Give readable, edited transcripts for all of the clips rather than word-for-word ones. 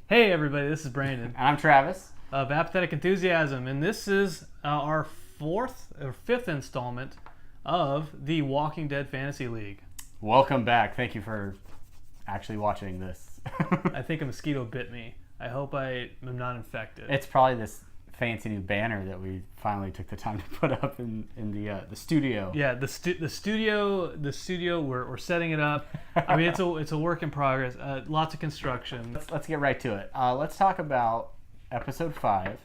Hey everybody, this is Brandon And I'm Travis. of Apathetic Enthusiasm, and this is our fifth installment of the Walking Dead Fantasy League. Welcome back. Thank you for actually watching this. I think a mosquito bit me. I hope I am not infected. It's probably this fancy new banner that we finally took the time to put up in the studio. Yeah, the studio. We're setting it up. I mean, it's a work in progress. Lots of construction. Let's get right to it. Let's talk about episode 5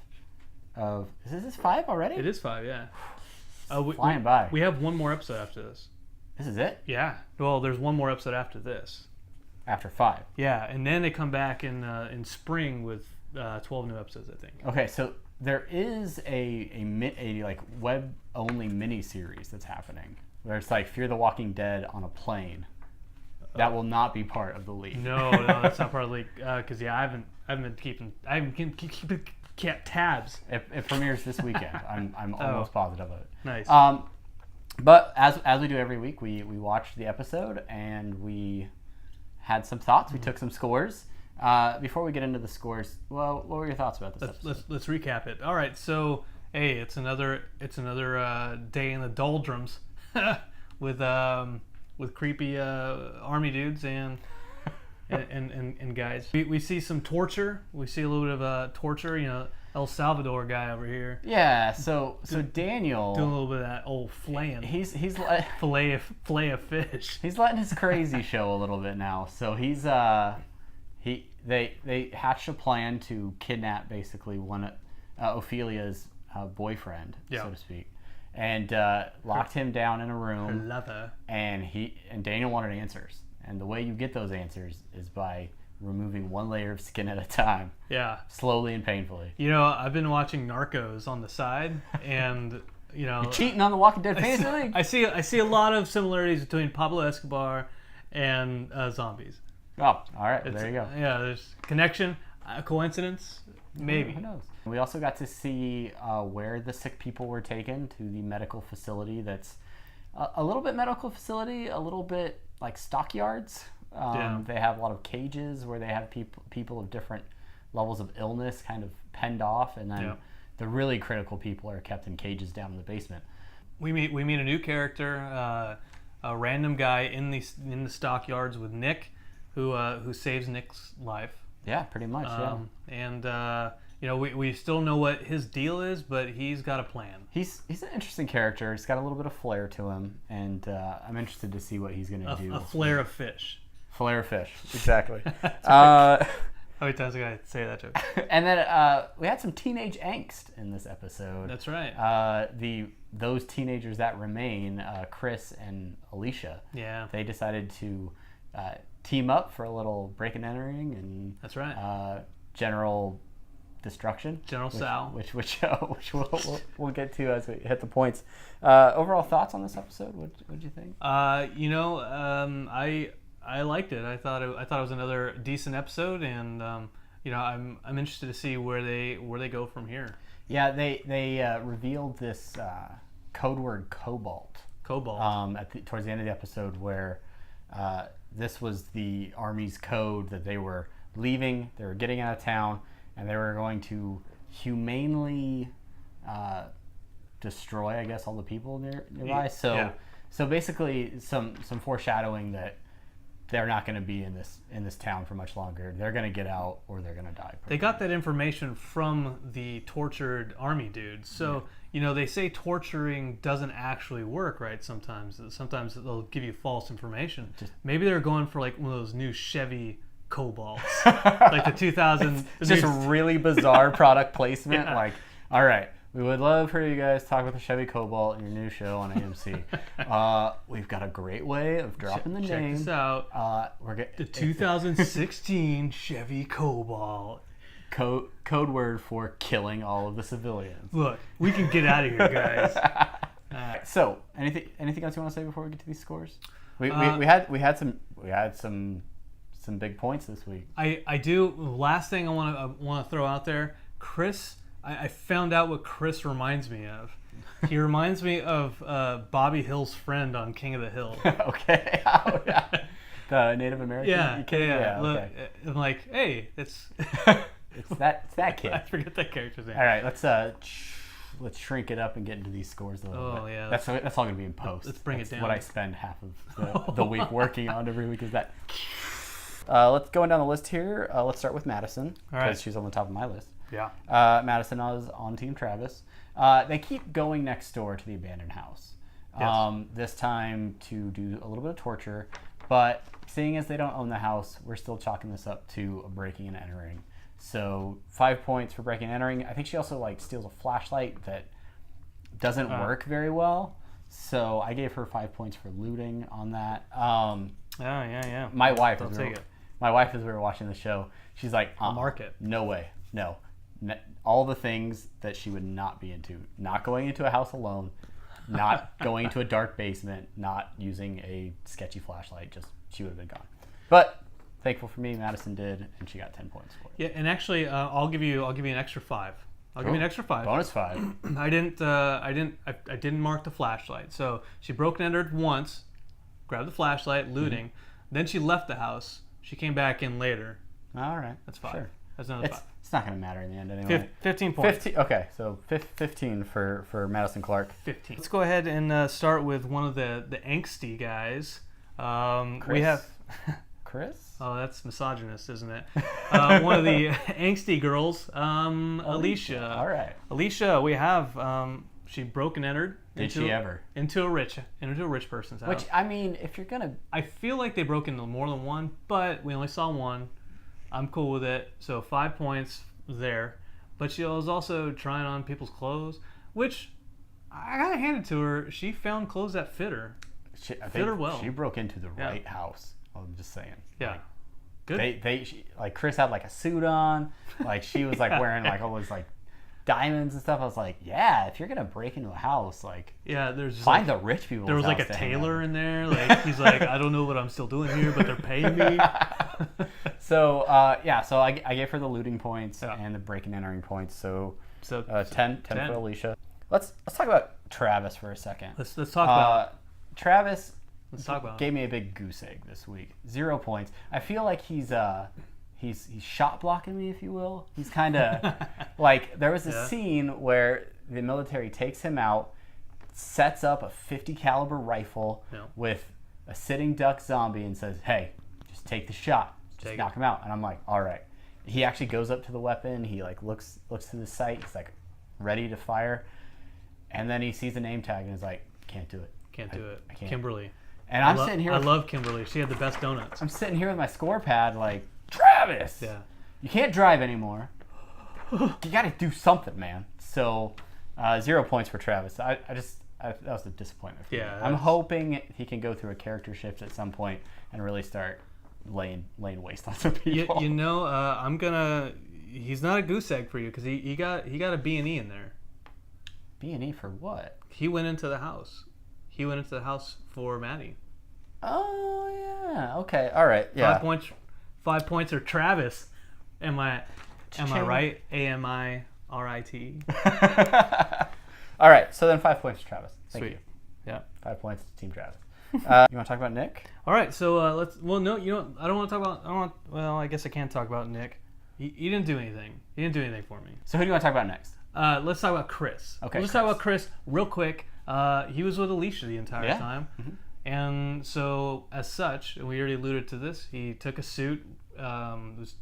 of. Is this 5 already? It is 5, yeah. Flying by. We have one more episode after this. This is it? Yeah. Well, there's one more episode after this. After 5. Yeah, and then they come back in spring with 12 new episodes, I think. Okay, so there is a like web only mini series that's happening where it's like Fear the Walking Dead on a plane. That will not be part of the league. No, that's not part of the league. Because I haven't been keeping tabs. It premieres this weekend. I'm almost positive of it. Nice. But as we do every week, we watched the episode and we had some thoughts. We took some scores. Before we get into the scores, well, what were your thoughts about this episode? Let's recap it. All right, so hey, it's another day in the doldrums with creepy army dudes and guys. We see some torture. We see a little bit of torture. You know, El Salvador guy over here. Yeah. So Daniel doing a little bit of that old flaying. He's fillet of fish. He's letting his crazy show a little bit now. So he's They hatched a plan to kidnap basically one Ophelia's boyfriend, so to speak, and locked him down in a room. Her lover. And Daniel wanted answers, and the way you get those answers is by removing one layer of skin at a time. Yeah. Slowly and painfully. You know, I've been watching Narcos on the side, and you know, you're cheating on the Walking Dead Fantasy League. I see a lot of similarities between Pablo Escobar and zombies. Oh, all right. There you go. Yeah, there's connection, coincidence, maybe. Who knows? We also got to see where the sick people were taken to the medical facility. That's a little bit medical facility, a little bit like stockyards. They have a lot of cages where they have people of different levels of illness kind of penned off, and then the really critical people are kept in cages down in the basement. We meet a new character, a random guy in the stockyards with Nick. Who saves Nick's life? Yeah, pretty much. And you know, we still know what his deal is, but he's got a plan. He's an interesting character. He's got a little bit of flair to him, and I'm interested to see what he's going to do. A flare of fish. Flare of fish, exactly. How many times did I say that joke? And then we had some teenage angst in this episode. That's right. Those teenagers that remain, Chris and Alicia. Yeah. They decided to team up for a little break and entering, and that's right. General destruction. Which we'll get to as we hit the points. Overall thoughts on this episode? What did you think? You know, I liked it. I thought it was another decent episode, and you know, I'm interested to see where they go from here. Yeah, they revealed this code word cobalt. Towards the end of the episode, where this was the Army's code that they were leaving, they were getting out of town, and they were going to humanely destroy, I guess, all the people nearby. So basically some foreshadowing that they're not going to be in this town for much longer. They're going to get out or they're going to die. They got that information from the tortured army dudes. So, you know, they say torturing doesn't actually work, right? Sometimes they'll give you false information. Maybe they're going for like one of those new Chevy Cobalts, like the 2000. It's just really bizarre product placement. Yeah. Like, all right, we would love for you guys to talk about the Chevy Cobalt in your new show on AMC. We've got a great way of dropping the name. Check this out. The 2016 Chevy Cobalt. Code word for killing all of the civilians. Look, we can get out of here, guys. So, anything else you want to say before we get to these scores? We had some big points this week. I do. Last thing I want to throw out there, Chris. I found out what Chris reminds me of. He reminds me of Bobby Hill's friend on King of the Hill. Okay. Oh, yeah. The Native American? Yeah, kid? yeah. Look, Okay. I'm like, hey, it's It's that kid. I forget that character's name. All right, let's shrink it up and get into these scores a little bit. Oh yeah. That's all gonna be in post. Let's bring That's it down. what I spend half of the week working on every week is that. Let's go down the list here. Let's start with Madison because she's on the top of my list. Yeah. Madison is on Team Travis. They keep going next door to the abandoned house. Yes. This time to do a little bit of torture, but seeing as they don't own the house, we're still chalking this up to a breaking and entering. So 5 points for breaking and entering. I think she also steals a flashlight that doesn't work very well. So I gave her 5 points for looting on that. Yeah. My wife, as we were watching the show, she's like, market. No way, no. All the things that she would not be into. Not going into a house alone, not going into a dark basement, not using a sketchy flashlight. Just she would have been gone. But thankful for me, Madison did, and she got 10 points for it. Yeah, and actually, I'll give you an extra 5. I'll give you an extra 5. Bonus 5. I didn't mark the flashlight. So she broke and entered once, grabbed the flashlight, looting. Then she left the house. She came back in later. All right, That's 5. Sure. That's another 5. It's not going to matter in the end anyway. 15 points. 15. Okay, so 15 for Madison Clark. 15. Let's go ahead and start with one of the angsty guys. Chris? We have. Chris? Oh, that's misogynist, isn't it? One of the angsty girls, Alicia. All right. Alicia, we have. She broke and entered. Did she ever? Into a rich person's house. Which, I mean, if you're gonna, I feel like they broke into more than one, but we only saw one. I'm cool with it. So 5 points there. But she was also trying on people's clothes, which I gotta hand it to her. She found clothes that fit her. I Fit her well. She broke into the right house. I'm just saying. Yeah. Good. Chris had a suit on. She was wearing all those diamonds and stuff. I was like, yeah, if you're gonna break into a house, there's find the rich people. There was a tailor in there. He's like, I don't know what I'm still doing here, but they're paying me. So so I gave her the looting points and the break and entering points. So 10 for Alicia. Let's talk about Travis for a second. Let's talk about Travis. Let's talk about gave me a big goose egg this week. 0 points. I feel like he's shot blocking me, if you will. He's kind of there was a scene where the military takes him out, sets up a 50 caliber rifle with a sitting duck zombie and says, hey, just take the shot. Just knock him out. And I'm like, all right. He actually goes up to the weapon. He looks to the sight. He's ready to fire. And then he sees the name tag and is like, can't do it. Can't do it. I can't. Kimberly. And I'm sitting here. I love Kimberly. She had the best donuts. I'm sitting here with my score pad Travis! Yeah. You can't drive anymore. You got to do something, man. So 0 points for Travis. That was a disappointment for me. I'm hoping he can go through a character shift at some point and really start laying waste on some people. He's not a goose egg for you because he got a B&E in there. B&E for what? He went into the house. He went into the house for Maddie. Oh yeah. Okay. All right. Yeah. 5 points or Travis. Am I right? AMIRIT. All right. So then 5 points to Travis. Thank Sweet. you. Yeah. 5 points to Team Travis. You want to talk about Nick? All right. So let's. Well, no. I don't want to talk about. Well, I guess I can talk about Nick. He didn't do anything. He didn't do anything for me. So who do you want to talk about next? Let's talk about Chris. Okay. Let's talk about Chris real quick. He was with Alicia the entire time. Mm-hmm. And so, as such, and we already alluded to this, he took a suit. It was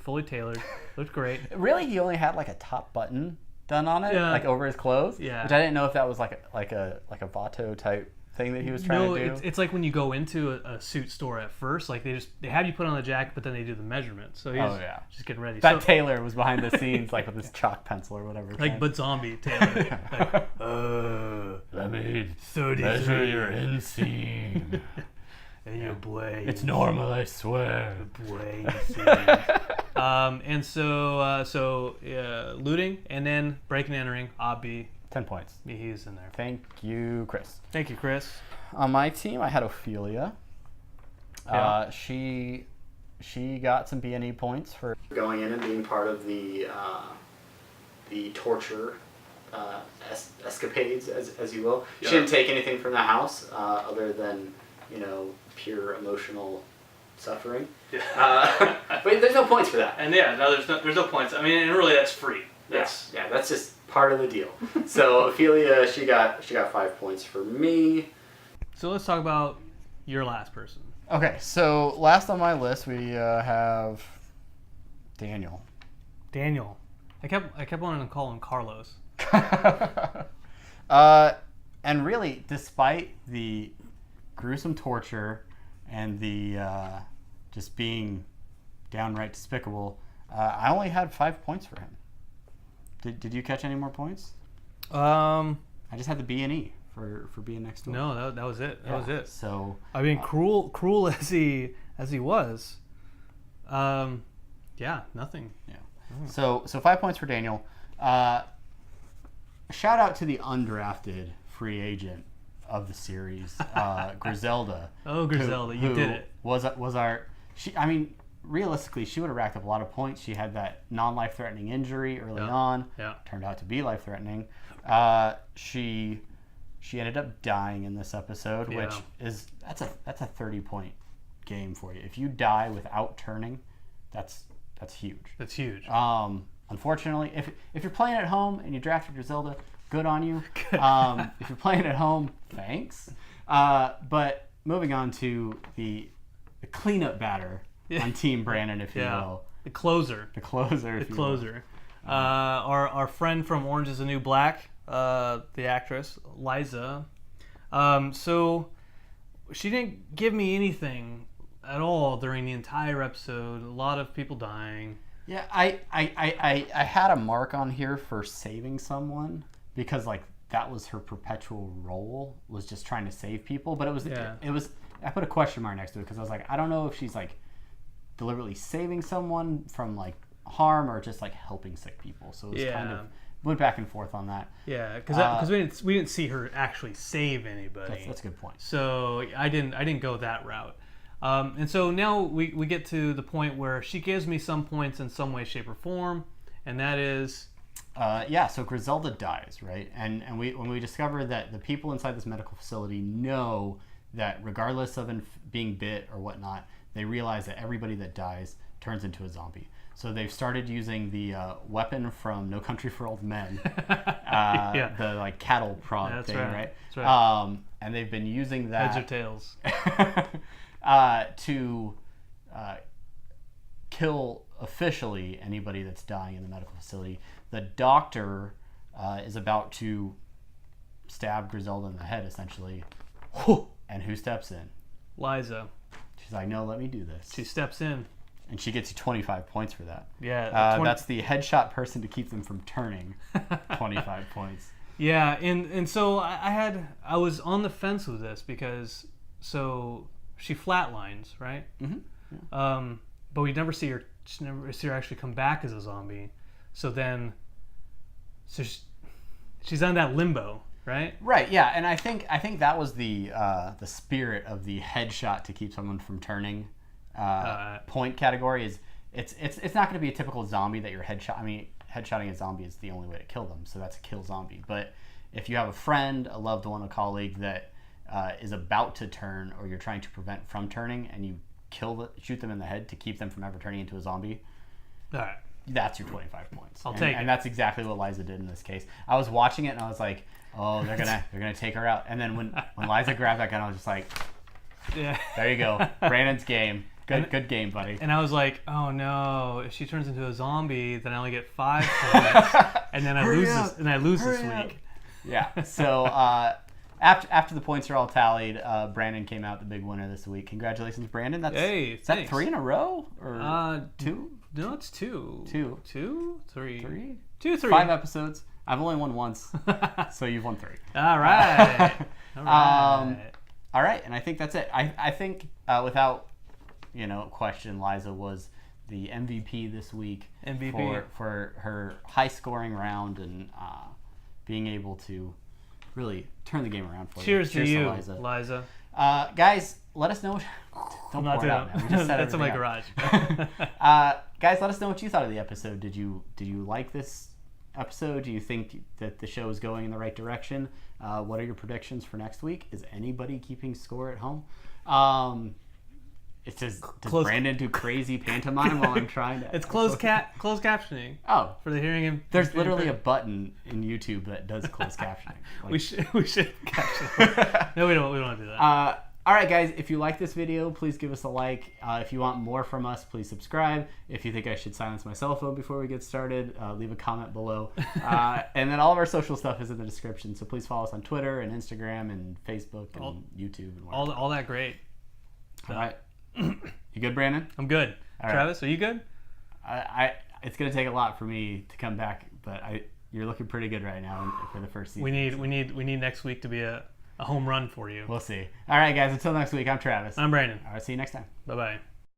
fully tailored. Looked great. Really, he only had a top button done on it, over his clothes. Yeah. Which I didn't know if that was like a Vato type thing that he was trying to do. No, it's like when you go into a suit store at first, they have you put on the jacket, but then they do the measurement. So he's just getting ready. That tailor was behind the scenes, with his chalk pencil or whatever. But zombie tailor. Let me 30 measure your inseam. And your blade. It's normal, I swear. The blade. And so looting and then breaking and entering. Obby. 10 points. He's in there. Thank you, Chris. Thank you, Chris. On my team, I had Ophelia. Yeah. She got some B&E points for going in and being part of the torture escapades, as you will. Yeah. She didn't take anything from the house other than pure emotional suffering. Yeah. But there's no points for that. And yeah, no, there's no points. I mean, and really, that's free. That's that's just part of the deal. So Ophelia, she got 5 points for me. So let's talk about your last person. Okay, so last on my list we have Daniel. Daniel. I kept wanting to call him Carlos. And really, despite the gruesome torture and the just being downright despicable, I only had 5 points for him. Did you catch any more points? I just had the B and E for being next door. No, that was it. That was it. So I mean, cruel as he was, nothing. Yeah. So 5 points for Daniel. Shout out to the undrafted free agent of the series, Griselda. Oh, Griselda, you did it. Was our I mean, realistically, she would have racked up a lot of points. She had that non-life-threatening injury early on. Yeah. Turned out to be life-threatening. She ended up dying in this episode, which is that's a 30-point game for you. If you die without turning, that's huge. That's huge. Unfortunately, if you're playing at home and you drafted Griselda, good on you. If you're playing at home, thanks. But moving on to the cleanup batter on Team Brandon, if you will. The closer. The closer. Our friend from Orange is the New Black, the actress, Liza. So she didn't give me anything at all during the entire episode. A lot of people dying. Yeah, I had a mark on here for saving someone because like that was her perpetual role, was just trying to save people. But it was I put a question mark next to it because I was like, I don't know if she's like deliberately saving someone from like harm or just like helping sick people. So it was kind of went back and forth on that. Yeah, because we didn't see her actually save anybody. That's a good point. So I didn't go that route. And so now we get to the point where she gives me some points in some way, shape, or form, and that is... so Griselda dies, right? And when we discover that the people inside this medical facility know that regardless of being bit or whatnot, they realize that everybody that dies turns into a zombie. So they've started using the weapon from No Country for Old Men, the like cattle prod thing, right? That's right. And they've been using that... Heads or tails? To kill officially anybody that's dying in the medical facility. The doctor is about to stab Griselda in the head, essentially. And who steps in? Liza. She's like, no, let me do this. She steps in. And she gets you 25 points for that. Yeah. That's the headshot person to keep them from turning. 25 points. Yeah, and so I was on the fence with this because she flatlines, right? Mm-hmm. Yeah. But we never see her. She never see her actually come back as a zombie. So she's on that limbo, right? Right. Yeah, and I think that was the spirit of the headshot to keep someone from turning point category. Is it's not going to be a typical zombie that you're headshot. I mean, headshotting a zombie is the only way to kill them, so that's a kill zombie. But if you have a friend, a loved one, a colleague that is about to turn, or you're trying to prevent from turning, and you shoot them in the head to keep them from ever turning into a zombie. All right. That's your 25 points. I'll take it. And that's exactly what Liza did in this case. I was watching it and I was like, oh, they're gonna take her out. And then when Liza grabbed that gun, I was just like, yeah, there you go, Brandon's game. Good game, buddy. And I was like, oh no, if she turns into a zombie, then I only get 5 points, and then I lose this week. Yeah. So after the points are all tallied, Brandon came out the big winner this week. Congratulations, Brandon. Is that 3 in a row or 2? No, it's 2. 2. 2? 3. 3? 2, 3. 5 episodes. I've only won once, so you've won 3. All right. All right, and I think that's it. I think without question, Liza was the MVP this week. MVP for her high scoring round and being able to really turn the game around for you. Cheers to you, Liza. Guys, let us know. Don't pour it out, man. We just set That's in my up. garage. Guys, let us know what you thought of the episode. Did you like this episode? Do you think that the show is going in the right direction? What are your predictions for next week? Is anybody keeping score at home? does Close- Brandon do crazy pantomime while I'm trying to? It's closed captioning. Oh, For the hearing and there's literally a button in YouTube that does closed captioning. Like, we should caption it. No, we don't want to do that. all right, guys, if you like this video, please give us a like. If you want more from us, please subscribe. If you think I should silence my cell phone before we get started, leave a comment below. And then all of our social stuff is in the description, so please follow us on Twitter and Instagram and Facebook and YouTube and whatever. all that great. All right. You good, Brandon? I'm good. All Travis, are you good? It's gonna take a lot for me to come back, but you're looking pretty good right now for the first season. We need next week to be a home run for you. We'll see. All right, guys. Until next week, I'm Travis. I'm Brandon. All right. See you next time. Bye bye.